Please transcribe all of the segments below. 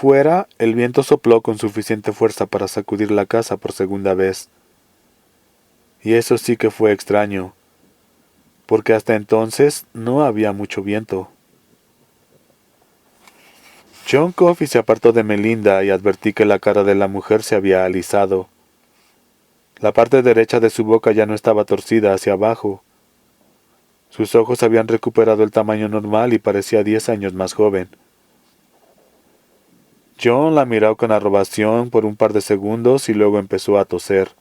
Fuera, el viento sopló con suficiente fuerza para sacudir la casa por segunda vez. Y eso sí que fue extraño, porque hasta entonces no había mucho viento. John Coffey se apartó de Melinda y advertí que la cara de la mujer se había alisado. La parte derecha de su boca ya no estaba torcida hacia abajo. Sus ojos habían recuperado el tamaño normal y parecía 10 años más joven. John la miró con aprobación por un par de segundos y luego empezó a toser.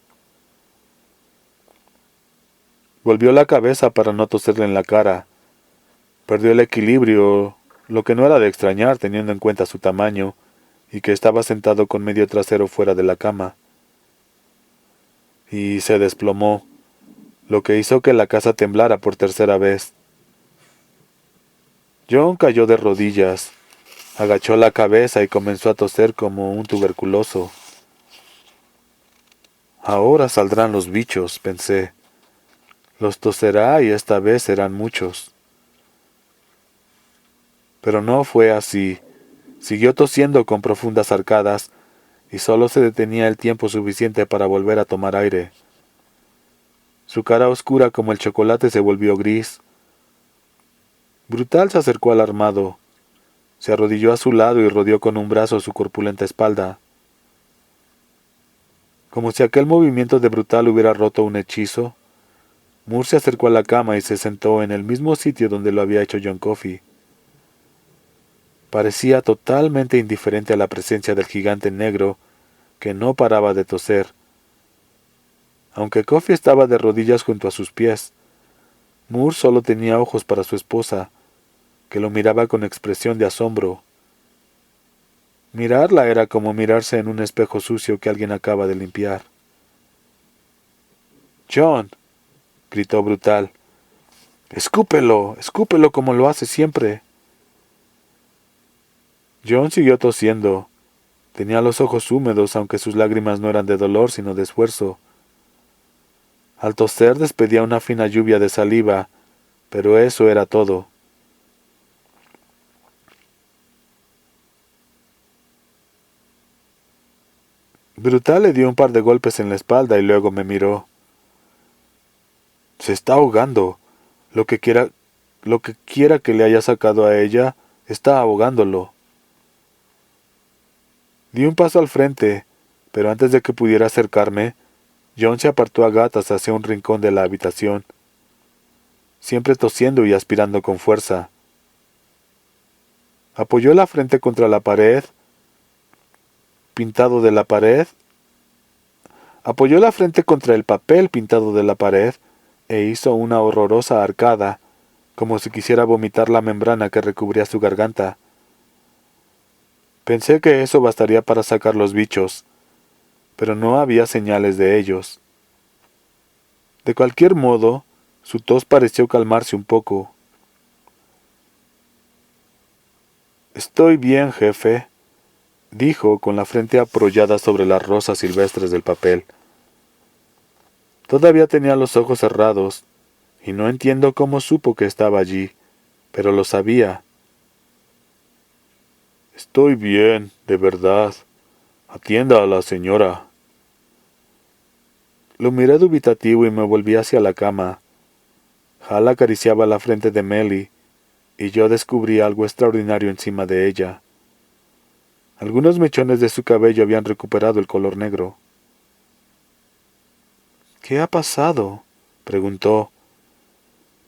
Volvió la cabeza para no toserle en la cara. Perdió el equilibrio, lo que no era de extrañar teniendo en cuenta su tamaño, y que estaba sentado con medio trasero fuera de la cama. Y se desplomó, lo que hizo que la casa temblara por tercera vez. John cayó de rodillas, agachó la cabeza y comenzó a toser como un tuberculoso. Ahora saldrán los bichos, pensé. Los toserá y esta vez serán muchos. Pero no fue así. Siguió tosiendo con profundas arcadas y solo se detenía el tiempo suficiente para volver a tomar aire. Su cara oscura como el chocolate se volvió gris. Brutal se acercó alarmado. Se arrodilló a su lado y rodeó con un brazo su corpulenta espalda. Como si aquel movimiento de Brutal hubiera roto un hechizo, Moore se acercó a la cama y se sentó en el mismo sitio donde lo había hecho John Coffey. Parecía totalmente indiferente a la presencia del gigante negro que no paraba de toser. Aunque Coffey estaba de rodillas junto a sus pies, Moore solo tenía ojos para su esposa, que lo miraba con expresión de asombro. Mirarla era como mirarse en un espejo sucio que alguien acaba de limpiar. «John», gritó Brutal, «escúpelo, escúpelo como lo hace siempre». John siguió tosiendo. Tenía los ojos húmedos, aunque sus lágrimas no eran de dolor, sino de esfuerzo. Al toser despedía una fina lluvia de saliva, pero eso era todo. Brutal le dio un par de golpes en la espalda y luego me miró. «Se está ahogando. Lo que quiera que le haya sacado a ella, está ahogándolo». Di un paso al frente, pero antes de que pudiera acercarme, John se apartó a gatas hacia un rincón de la habitación, siempre tosiendo y aspirando con fuerza. Apoyó la frente contra la pared, pintado de la pared. Apoyó la frente contra el papel pintado de la pared e hizo una horrorosa arcada, como si quisiera vomitar la membrana que recubría su garganta. Pensé que eso bastaría para sacar los bichos, pero no había señales de ellos. De cualquier modo, su tos pareció calmarse un poco. «Estoy bien, jefe», dijo con la frente apoyada sobre las rosas silvestres del papel. Todavía tenía los ojos cerrados, y no entiendo cómo supo que estaba allí, pero lo sabía. «Estoy bien, de verdad. Atienda a la señora». Lo miré dubitativo y me volví hacia la cama. Hal acariciaba la frente de Melly, y yo descubrí algo extraordinario encima de ella. Algunos mechones de su cabello habían recuperado el color negro. «¿Qué ha pasado?», preguntó.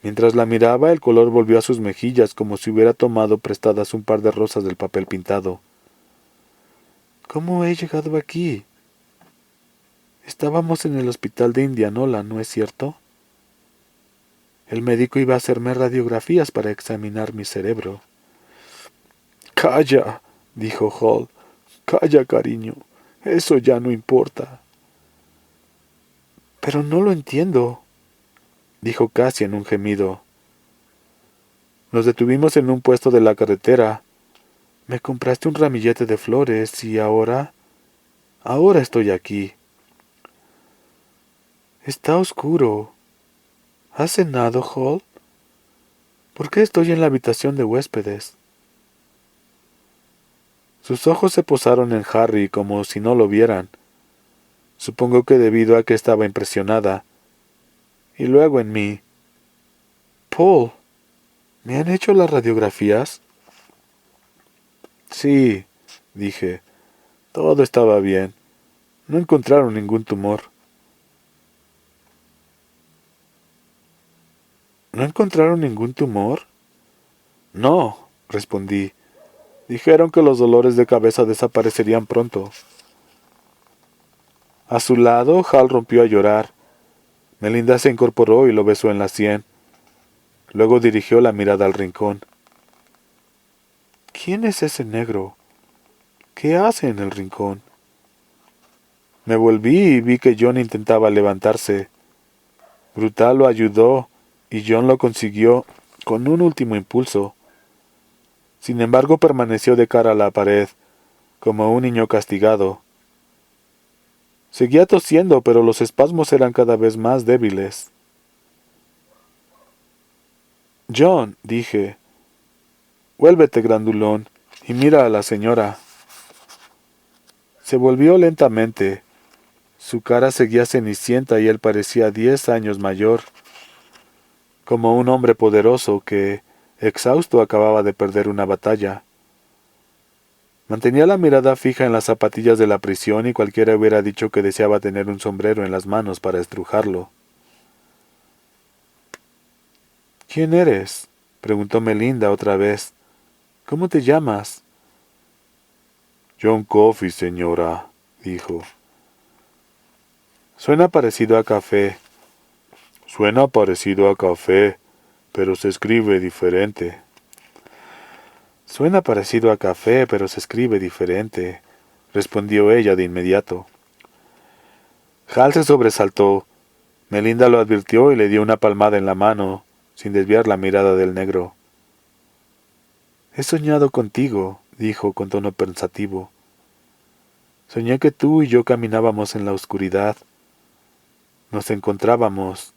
Mientras la miraba, el color volvió a sus mejillas como si hubiera tomado prestadas un par de rosas del papel pintado. «¿Cómo he llegado aquí? Estábamos en el hospital de Indianola, ¿no es cierto? El médico iba a hacerme radiografías para examinar mi cerebro». «Calla», dijo Hall. «Calla, cariño. Eso ya no importa». «Pero no lo entiendo», dijo Cassie en un gemido. «Nos detuvimos en un puesto de la carretera. Me compraste un ramillete de flores y ahora estoy aquí». «Está oscuro. ¿Has cenado, Hall? ¿Por qué estoy en la habitación de huéspedes?» Sus ojos se posaron en Harry como si no lo vieran. Supongo que debido a que estaba impresionada. Y luego en mí. Paul, ¿me han hecho las radiografías? Sí, dije. Todo estaba bien. No encontraron ningún tumor. ¿No encontraron ningún tumor? No, respondí. Dijeron que los dolores de cabeza desaparecerían pronto. A su lado, Hal rompió a llorar. Melinda se incorporó y lo besó en la sien. Luego dirigió la mirada al rincón. ¿Quién es ese negro? ¿Qué hace en el rincón? Me volví y vi que John intentaba levantarse. Brutal lo ayudó y John lo consiguió con un último impulso. Sin embargo, permaneció de cara a la pared, como un niño castigado. Seguía tosiendo, pero los espasmos eran cada vez más débiles. John, dije, vuélvete, grandulón, y mira a la señora. Se volvió lentamente. Su cara seguía cenicienta y él parecía 10 años mayor, como un hombre poderoso que, exhausto, acababa de perder una batalla. Mantenía la mirada fija en las zapatillas de la prisión y cualquiera hubiera dicho que deseaba tener un sombrero en las manos para estrujarlo. ¿Quién eres? Preguntó Melinda otra vez. ¿Cómo te llamas? John Coffey, señora, dijo. Suena parecido a café. Suena parecido a café, pero se escribe diferente. Suena parecido a café, pero se escribe diferente, respondió ella de inmediato. Hal se sobresaltó. Melinda lo advirtió y le dio una palmada en la mano, sin desviar la mirada del negro. He soñado contigo, dijo con tono pensativo. Soñé que tú y yo caminábamos en la oscuridad. Nos encontrábamos.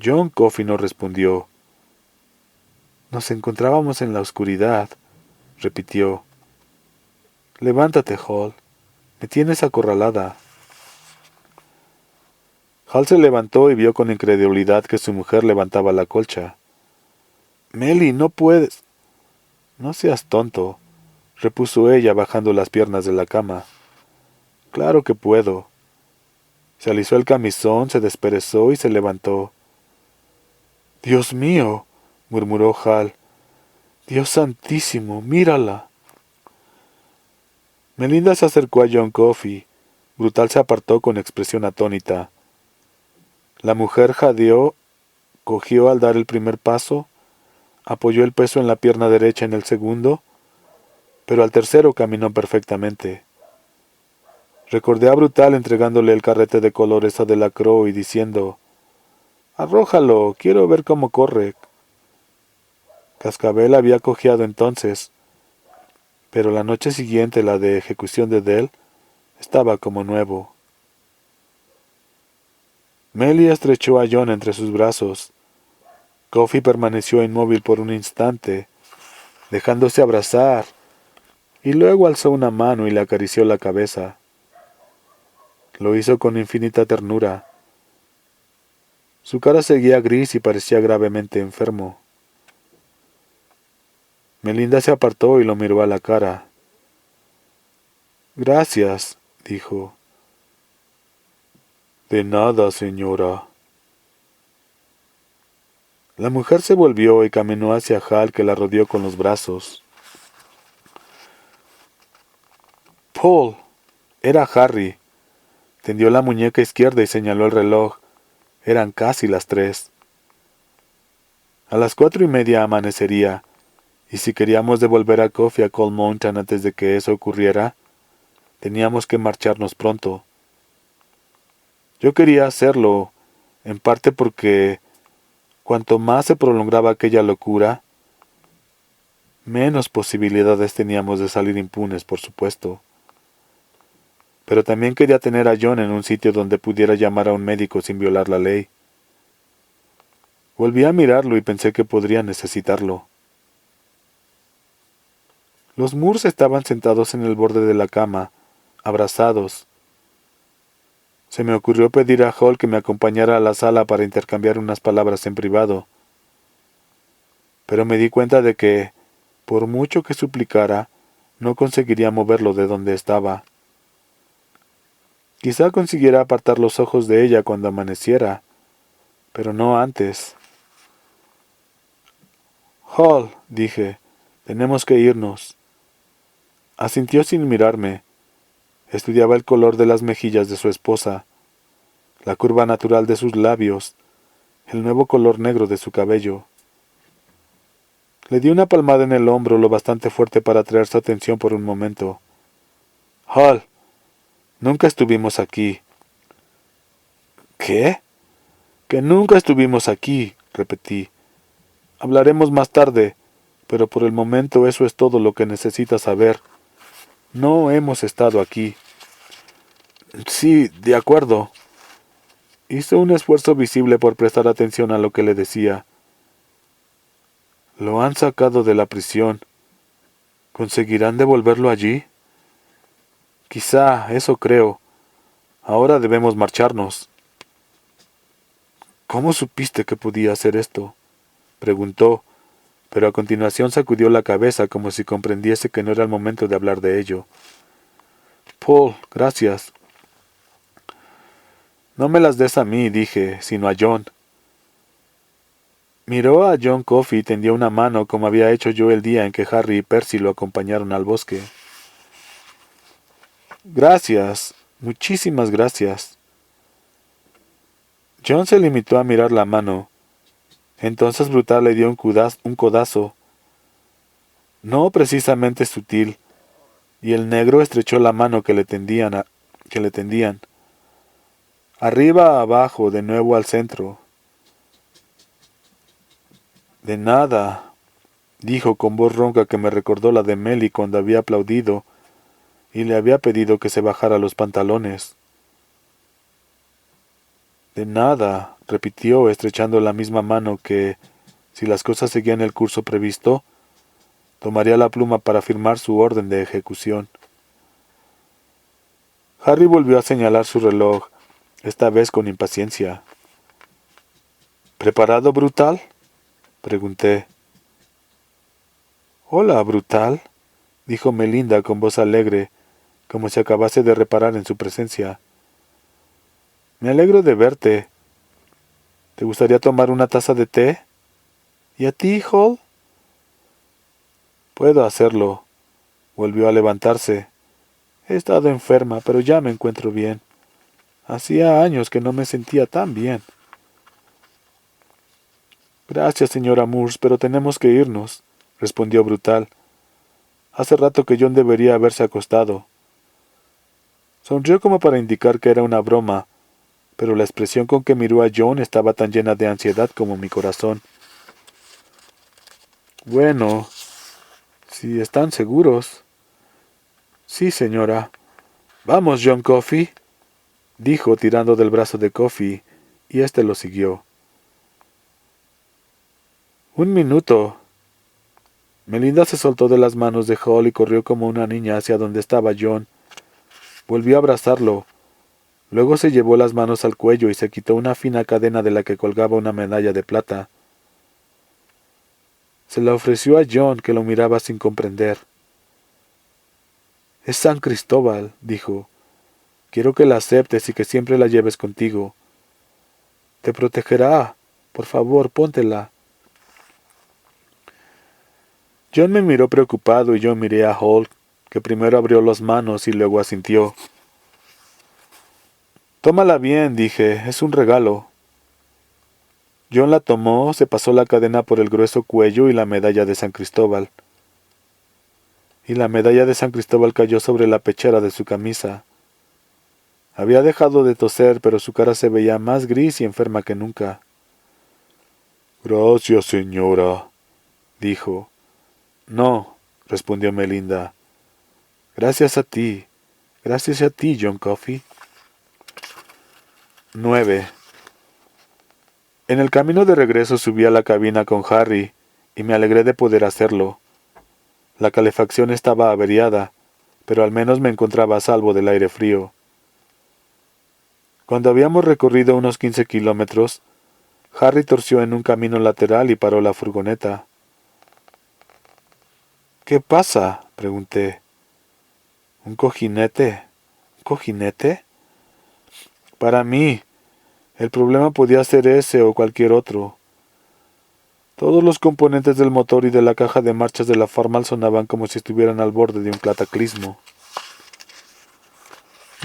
John Coffey no respondió. Nos encontrábamos en la oscuridad, repitió. Levántate, Hal. Me tienes acorralada. Hal se levantó y vio con incredulidad que su mujer levantaba la colcha. Meli, no puedes. No seas tonto, repuso ella bajando las piernas de la cama. Claro que puedo. Se alisó el camisón, se desperezó y se levantó. Dios mío, murmuró Hal. Dios santísimo, mírala. Melinda se acercó a John Coffey. Brutal se apartó con expresión atónita. La mujer jadeó, cogió al dar el primer paso, apoyó el peso en la pierna derecha en el segundo, pero al tercero caminó perfectamente. Recordé a Brutal entregándole el carrete de colores a Delacroix y diciendo, «Arrójalo, quiero ver cómo corre». Cascabel había cojeado entonces, pero la noche siguiente, la de ejecución de Dell, estaba como nuevo. Melly estrechó a John entre sus brazos. Coffey permaneció inmóvil por un instante, dejándose abrazar, y luego alzó una mano y le acarició la cabeza. Lo hizo con infinita ternura. Su cara seguía gris y parecía gravemente enfermo. Melinda se apartó y lo miró a la cara. «Gracias», dijo. «De nada, señora». La mujer se volvió y caminó hacia Hal, que la rodeó con los brazos. «Paul», era Harry. Tendió la muñeca izquierda y señaló el reloj. Eran casi las 3. A las 4:30 amanecería, y si queríamos devolver a Coffey a Cold Mountain antes de que eso ocurriera, teníamos que marcharnos pronto. Yo quería hacerlo, en parte porque cuanto más se prolongaba aquella locura, menos posibilidades teníamos de salir impunes, por supuesto. Pero también quería tener a John en un sitio donde pudiera llamar a un médico sin violar la ley. Volví a mirarlo y pensé que podría necesitarlo. Los Moores estaban sentados en el borde de la cama, abrazados. Se me ocurrió pedir a Hall que me acompañara a la sala para intercambiar unas palabras en privado. Pero me di cuenta de que, por mucho que suplicara, no conseguiría moverlo de donde estaba. Quizá consiguiera apartar los ojos de ella cuando amaneciera, pero no antes. Hall, dije, tenemos que irnos. Asintió sin mirarme. Estudiaba el color de las mejillas de su esposa, la curva natural de sus labios, el nuevo color negro de su cabello. Le di una palmada en el hombro lo bastante fuerte para atraer su atención por un momento. Hall, nunca estuvimos aquí. ¿Qué? Que nunca estuvimos aquí, repetí. Hablaremos más tarde, pero por el momento eso es todo lo que necesitas saber. No hemos estado aquí. Sí, de acuerdo. Hizo un esfuerzo visible por prestar atención a lo que le decía. Lo han sacado de la prisión. ¿Conseguirán devolverlo allí? Quizá, eso creo. Ahora debemos marcharnos. ¿Cómo supiste que podía hacer esto? Preguntó, pero a continuación sacudió la cabeza como si comprendiese que no era el momento de hablar de ello. Paul, gracias. No me las des a mí, dije, sino a John. Miró a John Coffey y tendió una mano como había hecho yo el día en que Harry y Percy lo acompañaron al bosque. Gracias, muchísimas gracias. John se limitó a mirar la mano. Entonces Brutal le dio un codazo, no precisamente sutil, y el negro estrechó la mano que le tendían. Arriba, abajo, de nuevo al centro. De nada, dijo con voz ronca que me recordó la de Melly cuando había aplaudido y le había pedido que se bajara los pantalones. De nada, repitió, estrechando la misma mano que, si las cosas seguían el curso previsto, tomaría la pluma para firmar su orden de ejecución. Harry volvió a señalar su reloj, esta vez con impaciencia. ¿Preparado, Brutal? Pregunté. Hola, Brutal, dijo Melinda con voz alegre, como si acabase de reparar en su presencia. Me alegro de verte. ¿Te gustaría tomar una taza de té? ¿Y a ti, Hall? Puedo hacerlo. Volvió a levantarse. He estado enferma, pero ya me encuentro bien. Hacía años que no me sentía tan bien. Gracias, señora Moores, pero tenemos que irnos, respondió Brutal. Hace rato que John debería haberse acostado. Sonrió como para indicar que era una broma, pero la expresión con que miró a John estaba tan llena de ansiedad como mi corazón. Bueno, si están seguros. Sí, señora. Vamos, John Coffey, dijo tirando del brazo de Coffey, y éste lo siguió. Un minuto. Melinda se soltó de las manos de Hall y corrió como una niña hacia donde estaba John. Volvió a abrazarlo. Luego se llevó las manos al cuello y se quitó una fina cadena de la que colgaba una medalla de plata. Se la ofreció a John, que lo miraba sin comprender. Es San Cristóbal, dijo. Quiero que la aceptes y que siempre la lleves contigo. Te protegerá. Por favor, póntela. John me miró preocupado y yo miré a Hall, que primero abrió las manos y luego asintió. Tómala bien, dije, es un regalo. John la tomó, se pasó la cadena por el grueso cuello y la medalla de San Cristóbal. Y la medalla de San Cristóbal cayó sobre la pechera de su camisa. Había dejado de toser, pero su cara se veía más gris y enferma que nunca. Gracias, señora, dijo. No, respondió Melinda. Gracias a ti, John Coffey. 9. En el camino de regreso subí a la cabina con Harry, y me alegré de poder hacerlo. La calefacción estaba averiada, pero al menos me encontraba a salvo del aire frío. Cuando habíamos recorrido unos 15 kilómetros, Harry torció en un camino lateral y paró la furgoneta. —¿Qué pasa? —pregunté. —¿Un cojinete? ¿Un cojinete? Para mí, el problema podía ser ese o cualquier otro. Todos los componentes del motor y de la caja de marchas de la Farmal sonaban como si estuvieran al borde de un cataclismo.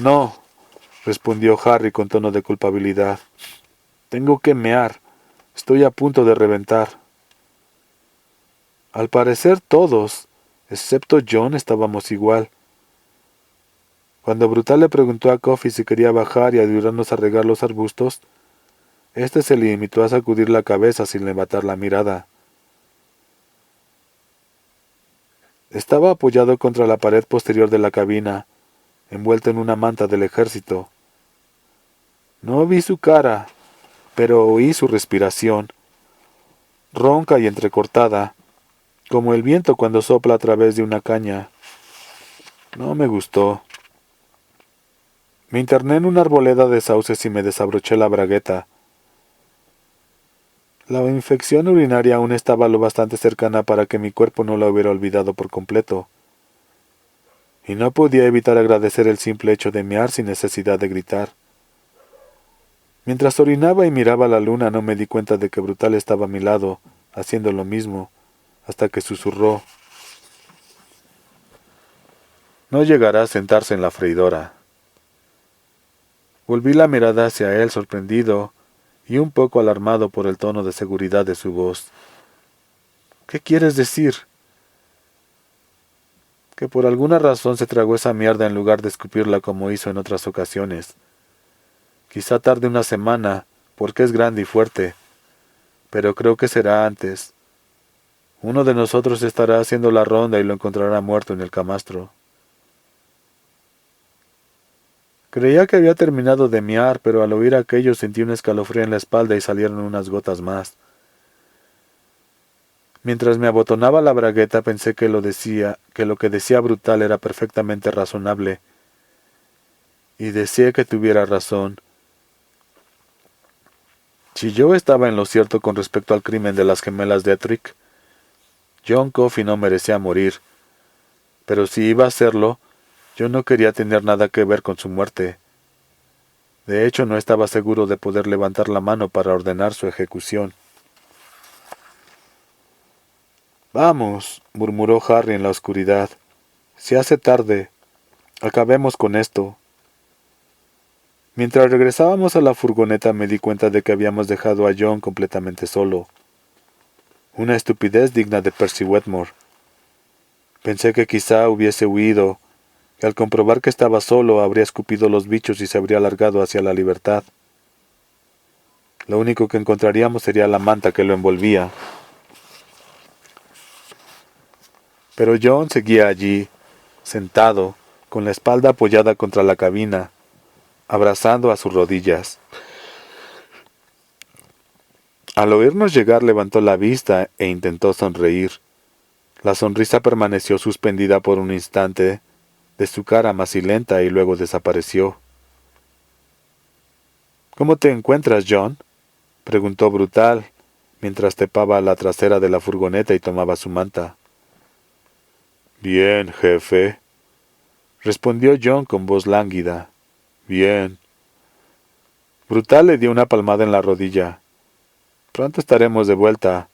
—No —respondió Harry con tono de culpabilidad—. Tengo que mear. Estoy a punto de reventar. Al parecer todos, excepto John, estábamos igual. Cuando Brutal le preguntó a Coffee si quería bajar y ayudarnos a regar los arbustos, éste se limitó a sacudir la cabeza sin levantar la mirada. Estaba apoyado contra la pared posterior de la cabina, envuelto en una manta del ejército. No vi su cara, pero oí su respiración, ronca y entrecortada, como el viento cuando sopla a través de una caña. No me gustó. Me interné en una arboleda de sauces y me desabroché la bragueta. La infección urinaria aún estaba lo bastante cercana para que mi cuerpo no la hubiera olvidado por completo, y no podía evitar agradecer el simple hecho de mear sin necesidad de gritar. Mientras orinaba y miraba la luna no me di cuenta de que Brutal estaba a mi lado, haciendo lo mismo, hasta que susurró: «No llegará a sentarse en la freidora». Volví la mirada hacia él sorprendido y un poco alarmado por el tono de seguridad de su voz. «¿Qué quieres decir?» «Que por alguna razón se tragó esa mierda en lugar de escupirla como hizo en otras ocasiones. Quizá tarde una semana, porque es grande y fuerte, pero creo que será antes. Uno de nosotros estará haciendo la ronda y lo encontrará muerto en el camastro». Creía que había terminado de mear, pero al oír aquello sentí un escalofrío en la espalda y salieron unas gotas más. Mientras me abotonaba la bragueta pensé que lo que decía Brutal era perfectamente razonable, y deseé que tuviera razón. Si yo estaba en lo cierto con respecto al crimen de las gemelas Detrick, John Coffey no merecía morir, pero si iba a hacerlo, yo no quería tener nada que ver con su muerte. De hecho, no estaba seguro de poder levantar la mano para ordenar su ejecución. «Vamos», murmuró Harry en la oscuridad. «Se hace tarde. Acabemos con esto». Mientras regresábamos a la furgoneta me di cuenta de que habíamos dejado a John completamente solo. Una estupidez digna de Percy Wetmore. Pensé que quizá hubiese huido, que al comprobar que estaba solo habría escupido los bichos y se habría largado hacia la libertad. Lo único que encontraríamos sería la manta que lo envolvía. Pero John seguía allí, sentado, con la espalda apoyada contra la cabina, abrazando a sus rodillas. Al oírnos llegar levantó la vista e intentó sonreír. La sonrisa permaneció suspendida por un instante de su cara macilenta y luego desapareció. «¿Cómo te encuentras, John?», preguntó Brutal, mientras trepaba a la trasera de la furgoneta y tomaba su manta. «Bien, jefe», respondió John con voz lánguida. «Bien». Brutal le dio una palmada en la rodilla. «Pronto estaremos de vuelta.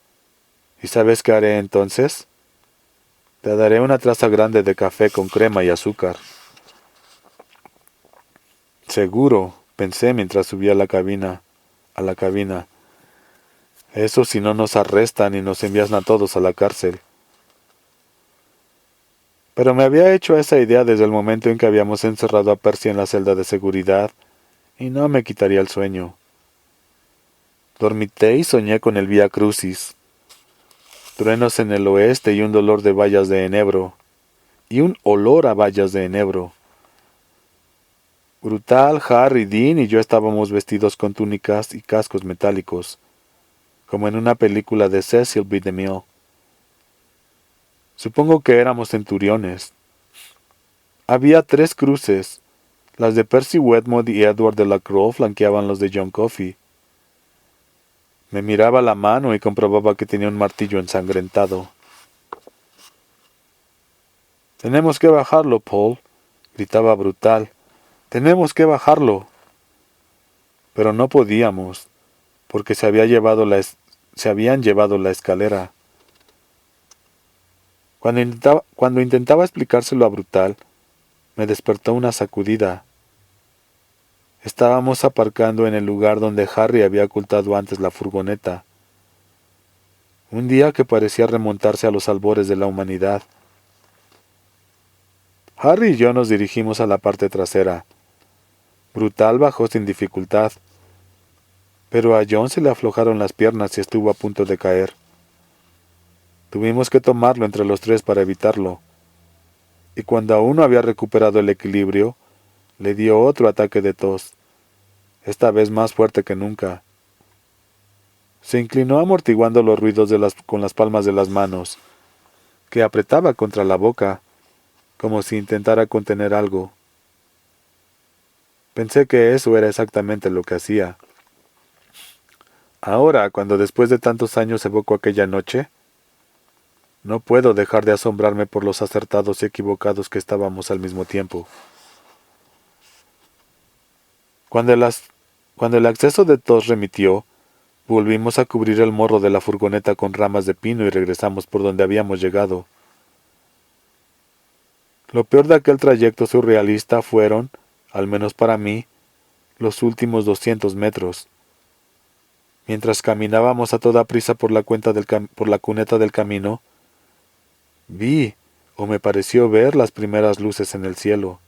¿Y sabes qué haré entonces? Te daré una taza grande de café con crema y azúcar». «Seguro», pensé mientras subía a la cabina. «Eso si no nos arrestan y nos envían a todos a la cárcel». Pero me había hecho esa idea desde el momento en que habíamos encerrado a Percy en la celda de seguridad, y no me quitaría el sueño. Dormité y soñé con el Vía Crucis. Truenos en el oeste y un dolor de bayas de enebro, y un olor a bayas de enebro. Brutal, Harry, Dean y yo estábamos vestidos con túnicas y cascos metálicos, como en una película de Cecil B. DeMille. Supongo que éramos centuriones. Había 3 cruces. Las de Percy Wedmore y Edward de la Croix flanqueaban los de John Coffey. Me miraba la mano y comprobaba que tenía un martillo ensangrentado. «Tenemos que bajarlo, Paul», gritaba Brutal. «Tenemos que bajarlo». Pero no podíamos, porque se habían llevado la escalera. Cuando intentaba explicárselo a Brutal, me despertó una sacudida. Estábamos aparcando en el lugar donde Harry había ocultado antes la furgoneta. Un día que parecía remontarse a los albores de la humanidad. Harry y yo nos dirigimos a la parte trasera. Brutal bajó sin dificultad, pero a John se le aflojaron las piernas y estuvo a punto de caer. Tuvimos que tomarlo entre los 3 para evitarlo, y cuando aún no había recuperado el equilibrio, le dio otro ataque de tos, esta vez más fuerte que nunca. Se inclinó amortiguando los ruidos con las palmas de las manos, que apretaba contra la boca, como si intentara contener algo. Pensé que eso era exactamente lo que hacía. Ahora, cuando después de tantos años evoco aquella noche, no puedo dejar de asombrarme por los acertados y equivocados que estábamos al mismo tiempo. Cuando el acceso de tos remitió, volvimos a cubrir el morro de la furgoneta con ramas de pino y regresamos por donde habíamos llegado. Lo peor de aquel trayecto surrealista fueron, al menos para mí, los últimos 200 metros. Mientras caminábamos a toda prisa por la cuneta del camino, vi, o me pareció ver, las primeras luces en el cielo,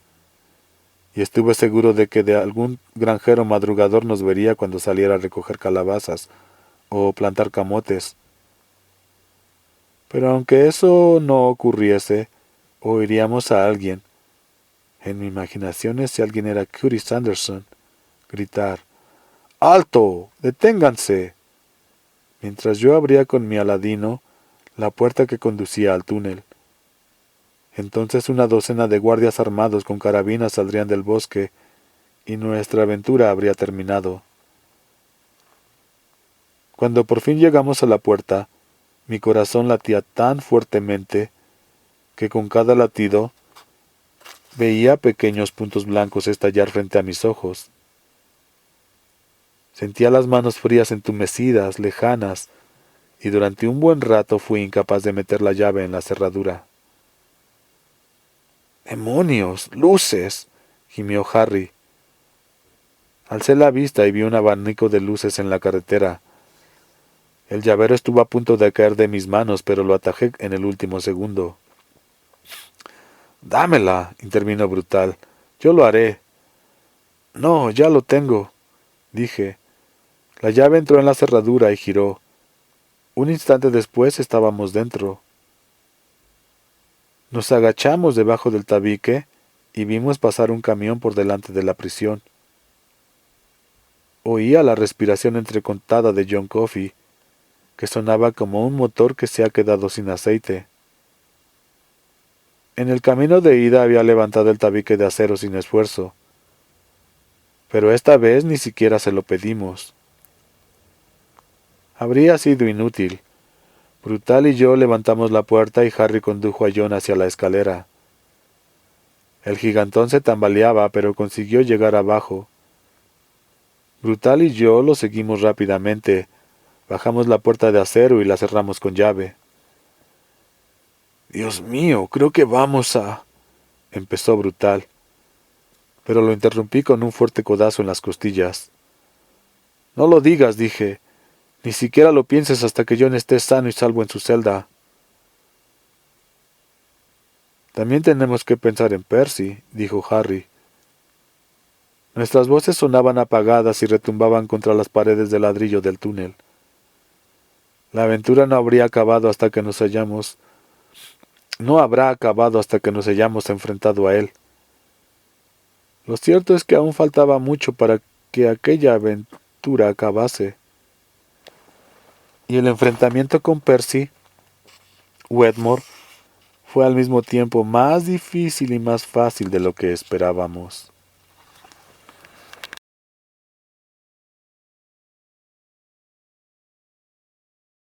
y estuve seguro de que algún granjero madrugador nos vería cuando saliera a recoger calabazas o plantar camotes. Pero aunque eso no ocurriese, oiríamos a alguien, en mi imaginación ese alguien era Curtis Sanderson, gritar: «¡Alto! ¡Deténganse!», mientras yo abría con mi Aladino la puerta que conducía al túnel. Entonces una docena de guardias armados con carabinas saldrían del bosque y nuestra aventura habría terminado. Cuando por fin llegamos a la puerta, mi corazón latía tan fuertemente que con cada latido veía pequeños puntos blancos estallar frente a mis ojos. Sentía las manos frías entumecidas, lejanas, y durante un buen rato fui incapaz de meter la llave en la cerradura. «¡Demonios! ¡Luces!», gimió Harry. Alcé la vista y vi un abanico de luces en la carretera. El llavero estuvo a punto de caer de mis manos, pero lo atajé en el último segundo. «¡Dámela!», intervino Brutal. «Yo lo haré». «No, ya lo tengo», dije. La llave entró en la cerradura y giró. Un instante después estábamos dentro. Nos agachamos debajo del tabique y vimos pasar un camión por delante de la prisión. Oía la respiración entrecortada de John Coffey, que sonaba como un motor que se ha quedado sin aceite. En el camino de ida había levantado el tabique de acero sin esfuerzo, pero esta vez ni siquiera se lo pedimos. Habría sido inútil. Brutal y yo levantamos la puerta y Harry condujo a John hacia la escalera. El gigantón se tambaleaba, pero consiguió llegar abajo. Brutal y yo lo seguimos rápidamente. Bajamos la puerta de acero y la cerramos con llave. «Dios mío, creo que vamos a...», empezó Brutal, pero lo interrumpí con un fuerte codazo en las costillas. «No lo digas», dije. «Ni siquiera lo pienses hasta que John esté sano y salvo en su celda». «También tenemos que pensar en Percy», dijo Harry. Nuestras voces sonaban apagadas y retumbaban contra las paredes de ladrillo del túnel. La aventura no habrá acabado hasta que nos hayamos enfrentado a él. Lo cierto es que aún faltaba mucho para que aquella aventura acabase. Y el enfrentamiento con Percy Wedmore fue al mismo tiempo más difícil y más fácil de lo que esperábamos.